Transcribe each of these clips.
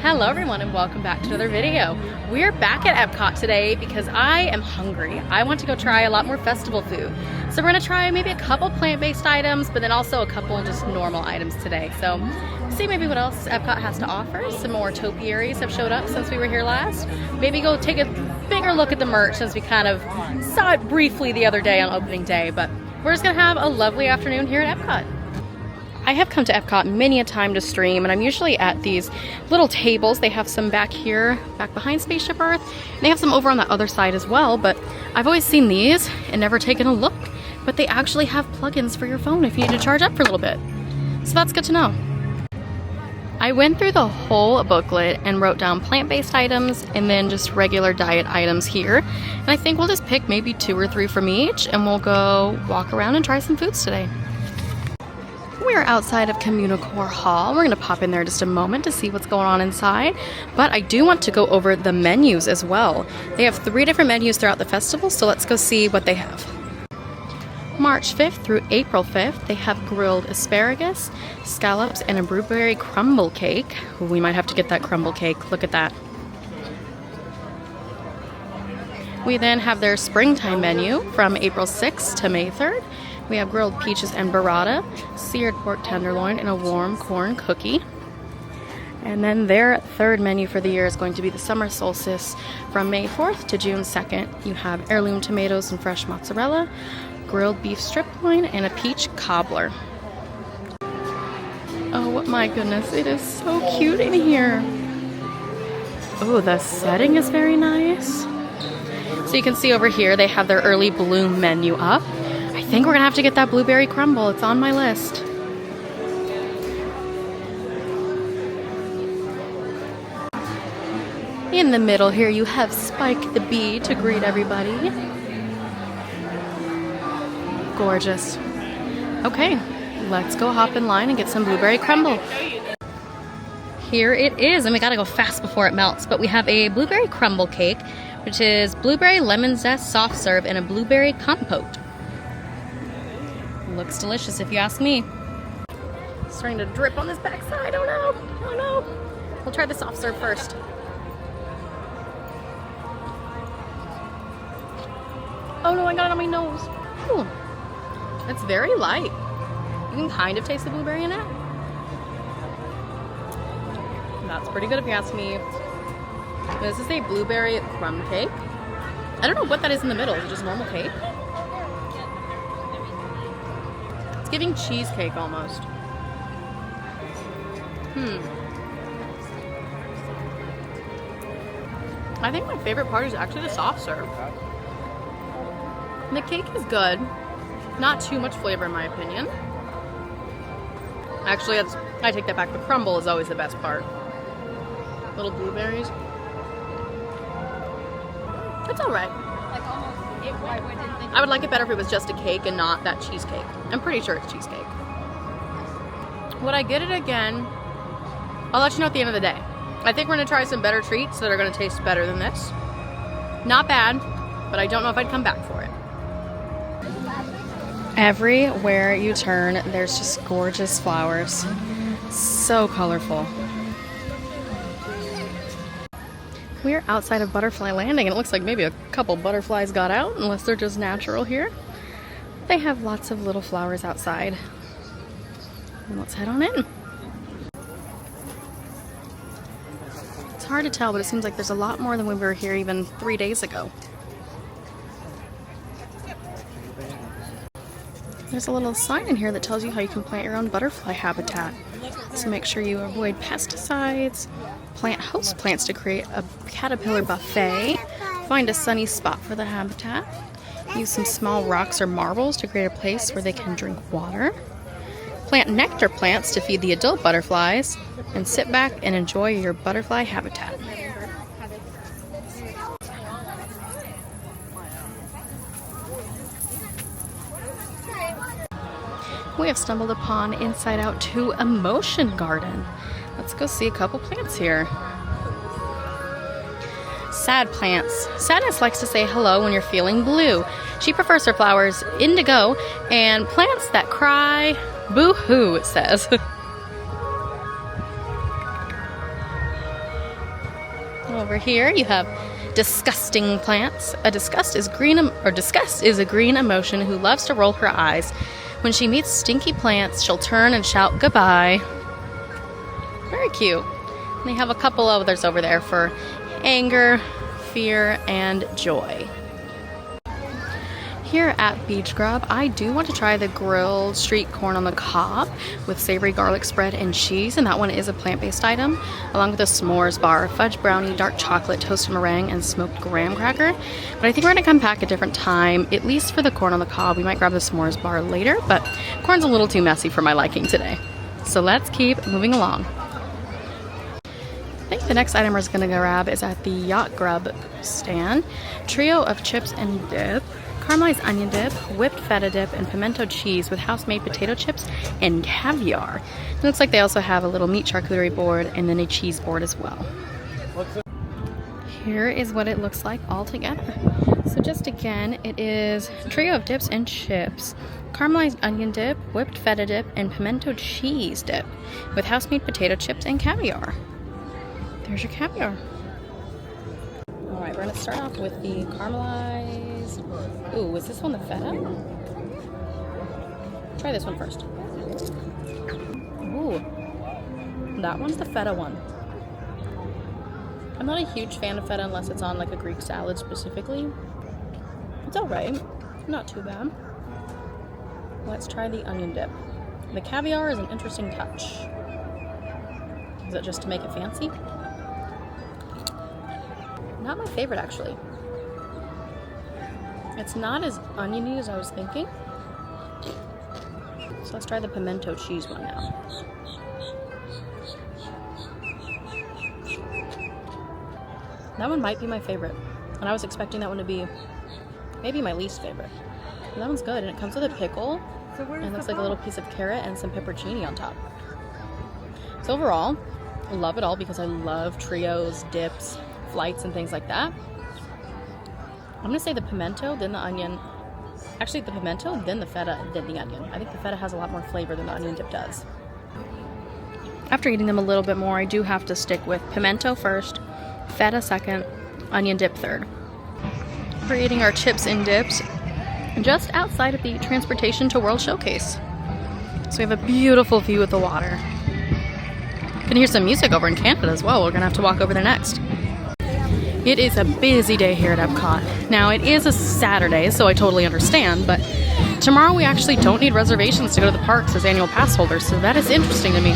Hello everyone and welcome back to another video. We're back at Epcot today because I am hungry. I want to go try a lot more festival food. So we're gonna try maybe a couple plant-based items, but then also a couple just normal items today. So see maybe what else Epcot has to offer. Some more topiaries have showed up since we were here last. Maybe go take a bigger look at the merch since we kind of saw it briefly the other day on opening day, but we're just gonna have a lovely afternoon here at Epcot. I have come to Epcot many a time to stream, and I'm usually at these little tables. They have some back here, back behind Spaceship Earth, and they have some over on the other side as well, but I've always seen these and never taken a look, but they actually have plugins for your phone if you need to charge up for a little bit. So that's good to know. I went through the whole booklet and wrote down plant-based items and then just regular diet items here, and I think we'll just pick maybe 2 or 3 from each, and we'll go walk around and try some foods today. We are outside of Communicore Hall. We're going to pop in there just a moment to see what's going on inside, but I do want to go over the menus as well. They have 3 different menus throughout the festival, so let's go see what they have. March 5th through April 5th, they have grilled asparagus, scallops, and a blueberry crumble cake. Ooh, we might have to get that crumble cake. Look at that. We then have their springtime menu from April 6th to May 3rd. We have grilled peaches and burrata, seared pork tenderloin, and a warm corn cookie. And then their 3rd menu for the year is going to be the summer solstice from May 4th to June 2nd. You have heirloom tomatoes and fresh mozzarella, grilled beef strip loin, and a peach cobbler. Oh my goodness, it is so cute in here. Oh, the setting is very nice. So you can see over here they have their early bloom menu up. I think we're gonna have to get that blueberry crumble. It's on my list. In the middle here you have Spike the Bee to greet everybody. Gorgeous. Okay, let's go hop in line and get some blueberry crumble. Here it is, and we gotta go fast before it melts, but we have a blueberry crumble cake, which is blueberry lemon zest soft serve and a blueberry compote. Looks delicious if you ask me. It's starting to drip on this backside. Oh no, oh no. We'll try the soft serve first. Oh no, I got it on my nose. Ooh. It's very light. You can kind of taste the blueberry in it. That's pretty good if you ask me. This is a blueberry crumb cake. I don't know what that is in the middle. Is it just normal cake? It's giving cheesecake almost. I think my favorite part is actually the soft serve. The cake is good. Not too much flavor in my opinion. Actually, I take that back. The crumble is always the best part. Little blueberries. It's alright. I would like it better if it was just a cake and not that cheesecake. I'm pretty sure it's cheesecake. Would I get it again? I'll let you know at the end of the day. I think we're going to try some better treats that are going to taste better than this. Not bad, but I don't know if I'd come back for it. Everywhere you turn, there's just gorgeous flowers. So colorful. We're outside of Butterfly Landing, and it looks like maybe a couple butterflies got out, unless they're just natural here. They have lots of little flowers outside. And let's head on in. It's hard to tell, but it seems like there's a lot more than when we were here even 3 days ago. There's a little sign in here that tells you how you can plant your own butterfly habitat. So make sure you avoid pesticides, plant host plants to create a caterpillar buffet, find a sunny spot for the habitat, use some small rocks or marbles to create a place where they can drink water, plant nectar plants to feed the adult butterflies, and sit back and enjoy your butterfly habitat. We have stumbled upon Inside Out 2 Emotion Garden. Let's go see a couple plants here. Sad plants. Sadness likes to say hello when you're feeling blue. She prefers her flowers indigo and plants that cry boo-hoo, it says. Over here you have disgusting plants. Disgust is a green emotion who loves to roll her eyes. When she meets stinky plants, she'll turn and shout goodbye. Very cute. And they have a couple others over there for anger, fear, and joy. Here at Beach Grub, I do want to try the grilled street corn on the cob with savory garlic spread and cheese, and that one is a plant-based item, along with a s'mores bar, fudge brownie, dark chocolate, toasted meringue, and smoked graham cracker. But I think we're gonna come back a different time, at least for the corn on the cob. We might grab the s'mores bar later, but corn's a little too messy for my liking today. So let's keep moving along. I think the next item we're gonna grab is at the Yacht Grub stand. Trio of chips and dip. Caramelized onion dip, whipped feta dip, and pimento cheese with house-made potato chips and caviar. It looks like they also have a little meat charcuterie board and then a cheese board as well. Here is what it looks like all together. So just again, it is a trio of dips and chips. Caramelized onion dip, whipped feta dip, and pimento cheese dip with house-made potato chips and caviar. There's your caviar. Alright, we're going to start off with the caramelized... Ooh, is this one the feta? Try this one first. Ooh, that one's the feta one. I'm not a huge fan of feta unless it's on like a Greek salad specifically. It's alright, not too bad. Let's try the onion dip. The caviar is an interesting touch. Is it just to make it fancy? Not my favorite, actually. It's not as oniony as I was thinking. So let's try the pimento cheese one now. That one might be my favorite. And I was expecting that one to be maybe my least favorite. But that one's good, and it comes with a pickle. And it looks like a little piece of carrot and some pepperoni on top. So overall, I love it all because I love trios, dips, flights, and things like that. I'm gonna say the pimento, then the onion. Actually, the pimento, then the feta, then the onion. I think the feta has a lot more flavor than the onion dip does. After eating them a little bit more, I do have to stick with pimento first, feta second, onion dip third. We're eating our chips and dips just outside of the Transportation to World Showcase. So we have a beautiful view of the water. You can hear some music over in Canada as well. We're gonna have to walk over there next. It is a busy day here at Epcot. Now, it is a Saturday, so I totally understand, but tomorrow we actually don't need reservations to go to the parks as annual pass holders, so that is interesting to me.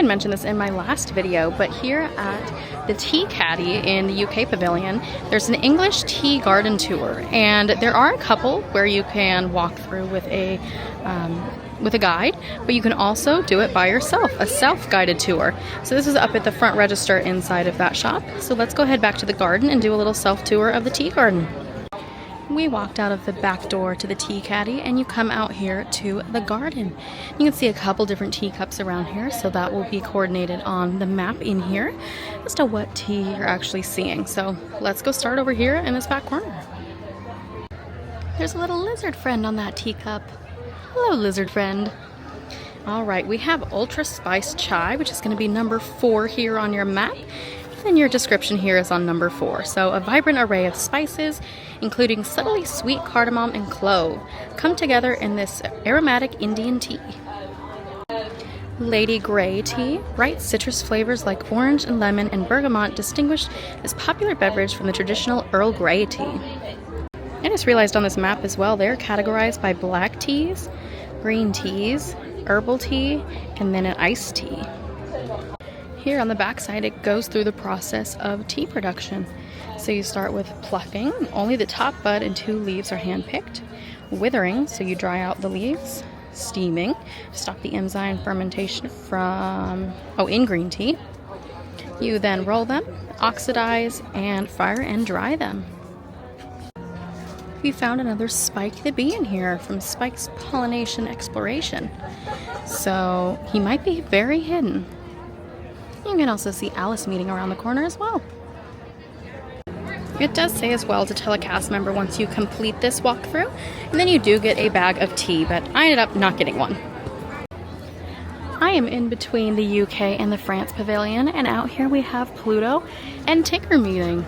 Mentioned this in my last video, but here at the Tea Caddy in the UK Pavilion, there's an English tea garden tour, and there are a couple where you can walk through with a guide, but you can also do it by yourself, a self-guided tour. So this is up at the front register inside of that shop. So let's go head back to the garden and do a little self-tour of the tea garden. We walked out of the back door to the tea caddy, and you come out here to the garden. You can see a couple different teacups around here, so that will be coordinated on the map in here as to what tea you're actually seeing. So let's go start over here in this back corner. There's a little lizard friend on that teacup. Hello, lizard friend. All right, we have Ultra Spiced Chai, which is going to be number 4 here on your map. And your description here is on number 4. So a vibrant array of spices, including subtly sweet cardamom and clove, come together in this aromatic Indian tea. Lady Grey tea, bright citrus flavors like orange and lemon and bergamot distinguish this popular beverage from the traditional Earl Grey tea. I just realized on this map as well, they're categorized by black teas, green teas, herbal tea, and then an iced tea. Here on the back side, it goes through the process of tea production. So you start with plucking. Only the top bud and 2 leaves are hand-picked. Withering, so you dry out the leaves. steaming to stop the enzyme fermentation from, in green tea. You then roll them, oxidize, and fire and dry them. We found another Spike the Bee in here from Spike's Pollination Exploration. So he might be very hidden. You can also see Alice meeting around the corner as well. It does say as well to tell a cast member once you complete this walkthrough, and then you do get a bag of tea, but I ended up not getting one. I am in between the UK and the France pavilion, and out here we have Pluto and Tinker meeting,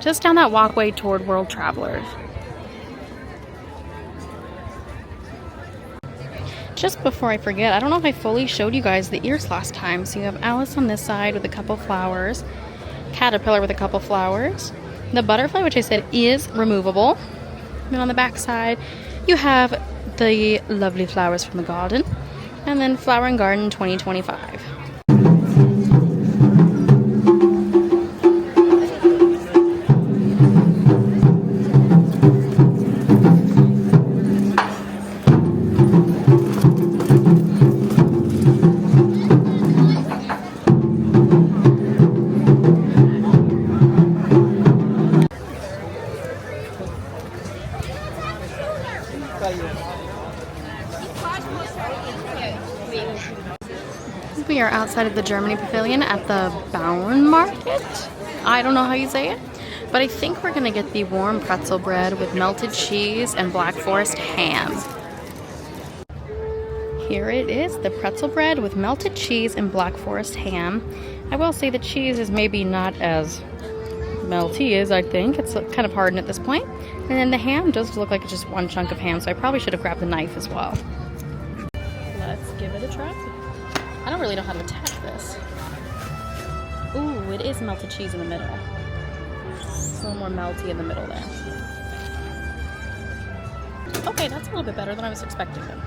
just down that walkway toward World Travelers. Just before I forget, I don't know if I fully showed you guys the ears last time. So you have Alice on this side with a couple flowers, Caterpillar with a couple flowers, the butterfly, which I said is removable. And on the back side, you have the lovely flowers from the garden, and then Flower and Garden 2025. We are outside of the Germany pavilion at the Bauernmarkt. I don't know how you say it, but I think we're gonna get the warm pretzel bread with melted cheese and Black Forest ham. Here it is, the pretzel bread with melted cheese and Black Forest ham. I will say the cheese is maybe not as melty as I think. It's kind of hardened at this point. And then the ham does look like it's just one chunk of ham, so I probably should have grabbed the knife as well. Let's give it a try. I don't really know how to attack this. Ooh, it is melted cheese in the middle. It's a little more melty in the middle there. Okay, that's a little bit better than I was expecting then.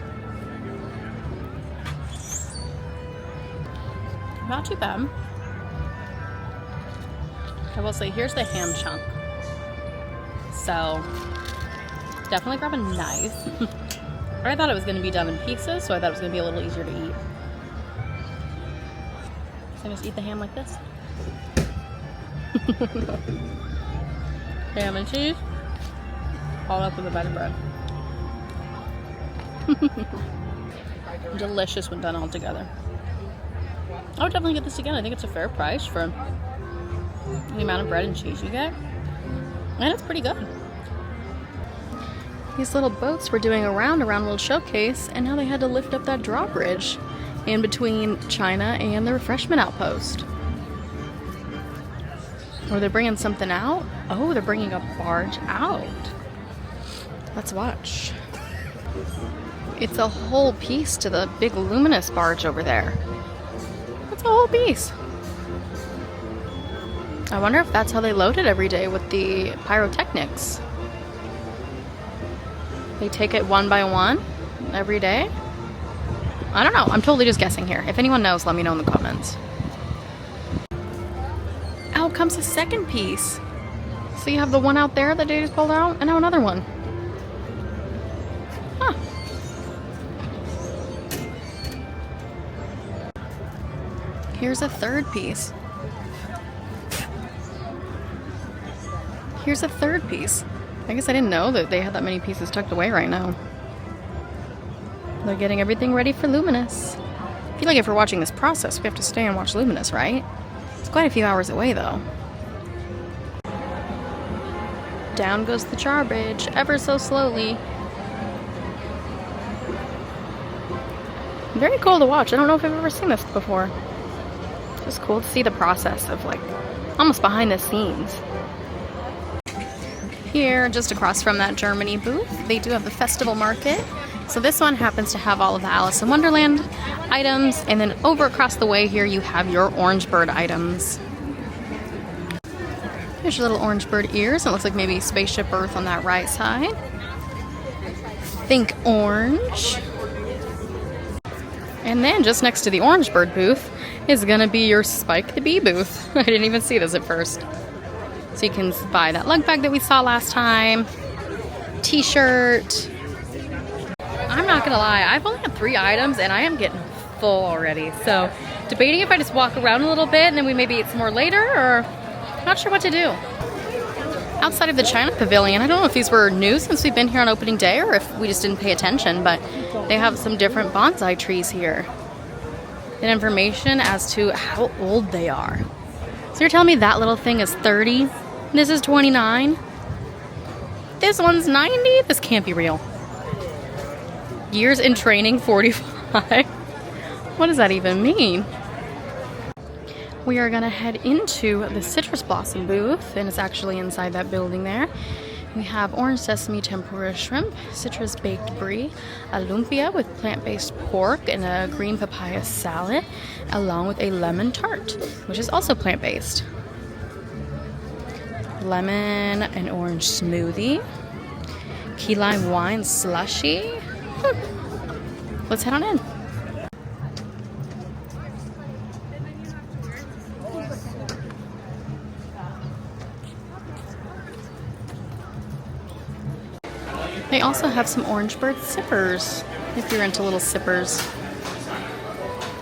Not too bad. I will say, here's the ham chunk. So, definitely grab a knife. I thought it was going to be done in pieces, so I thought it was going to be a little easier to eat. So I just eat the ham like this. Ham and cheese, all up in the butter bread. Delicious when done all together. I would definitely get this again. I think it's a fair price for the amount of bread and cheese you get. And it's pretty good. These little boats were doing a round around World Showcase, and now they had to lift up that drawbridge in between China and the refreshment outpost. Or they're bringing something out? Oh, they're bringing a barge out. Let's watch. It's a whole piece to the big luminous barge over there. That's a whole piece. I wonder if that's how they load it every day with the pyrotechnics. They take it one by one every day? I don't know. I'm totally just guessing here. If anyone knows, let me know in the comments. Out comes a second piece. So you have the one out there that they just pulled out, and now another one. Huh. Here's a third piece. Here's a third piece. I guess I didn't know that they had that many pieces tucked away right now. They're getting everything ready for Luminous. I feel like if we're watching this process, we have to stay and watch Luminous, right? It's quite a few hours away, though. Down goes the drawbridge, ever so slowly. Very cool to watch. I don't know if I've ever seen this before. It's just cool to see the process of, like, almost behind the scenes. Here, just across from that Germany booth, they do have the festival market. So this one happens to have all of the Alice in Wonderland items, and then over across the way here you have your Orange Bird items. Here's your little Orange Bird ears. It looks like maybe Spaceship Earth on that right side. Think orange. And then just next to the Orange Bird booth is gonna be your Spike the Bee booth. I didn't even see this at first. So you can buy that lug bag that we saw last time, t-shirt. I'm not not gonna lie, I've only had 3 items and I am getting full already. So debating if I just walk around a little bit and then we maybe eat some more later, or not sure what to do. Outside of the China Pavilion, I don't know if these were new since we've been here on opening day or if we just didn't pay attention, but they have some different bonsai trees here and information as to how old they are. So you're telling me that little thing is 30? This is 29? This one's 90? This can't be real. Years in training, 45. What does that even mean? We are gonna head into the citrus blossom booth, and it's actually inside that building there. We have orange sesame tempura shrimp, citrus baked brie, a lumpia with plant-based pork, and a green papaya salad, along with a lemon tart, which is also plant-based. Lemon and orange smoothie, key lime wine slushy. Let's head on in. They also have some Orange Bird sippers, if you're into little sippers.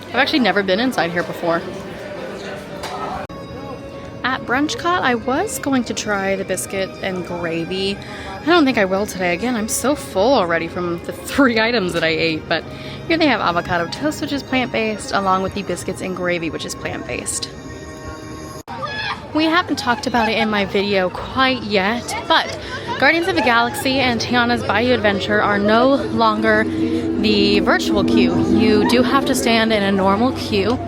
I've actually never been inside here before. At Brunchcot, I was going to try the biscuit and gravy. I don't think I will today. Again, I'm so full already from the 3 items that I ate, but here they have avocado toast, which is plant-based, along with the biscuits and gravy, which is plant-based. We haven't talked about it in my video quite yet, but Guardians of the Galaxy and Tiana's Bayou Adventure are no longer the virtual queue. You do have to stand in a normal queue.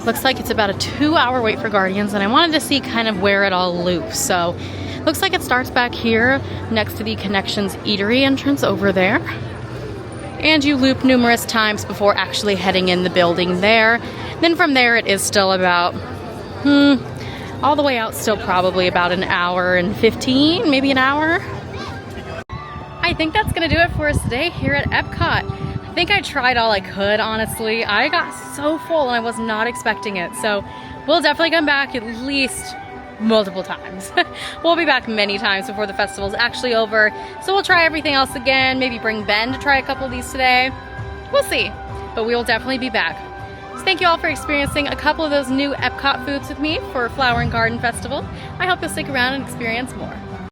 Looks like it's about a 2-hour wait for Guardians, and I wanted to see kind of where it all loops. So looks like it starts back here next to the Connections Eatery entrance over there. And you loop numerous times before actually heading in the building there. Then from there it is still about, all the way out, still probably about an hour and 15, maybe an hour. I think that's gonna do it for us today here at Epcot. I think I tried all I could, honestly. I got so full and I was not expecting it. So we'll definitely come back at least multiple times. We'll be back many times before the festival's actually over. So we'll try everything else again, maybe bring Ben to try a couple of these today. We'll see, but we will definitely be back. So thank you all for experiencing a couple of those new Epcot foods with me for Flower and Garden Festival. I hope you'll stick around and experience more.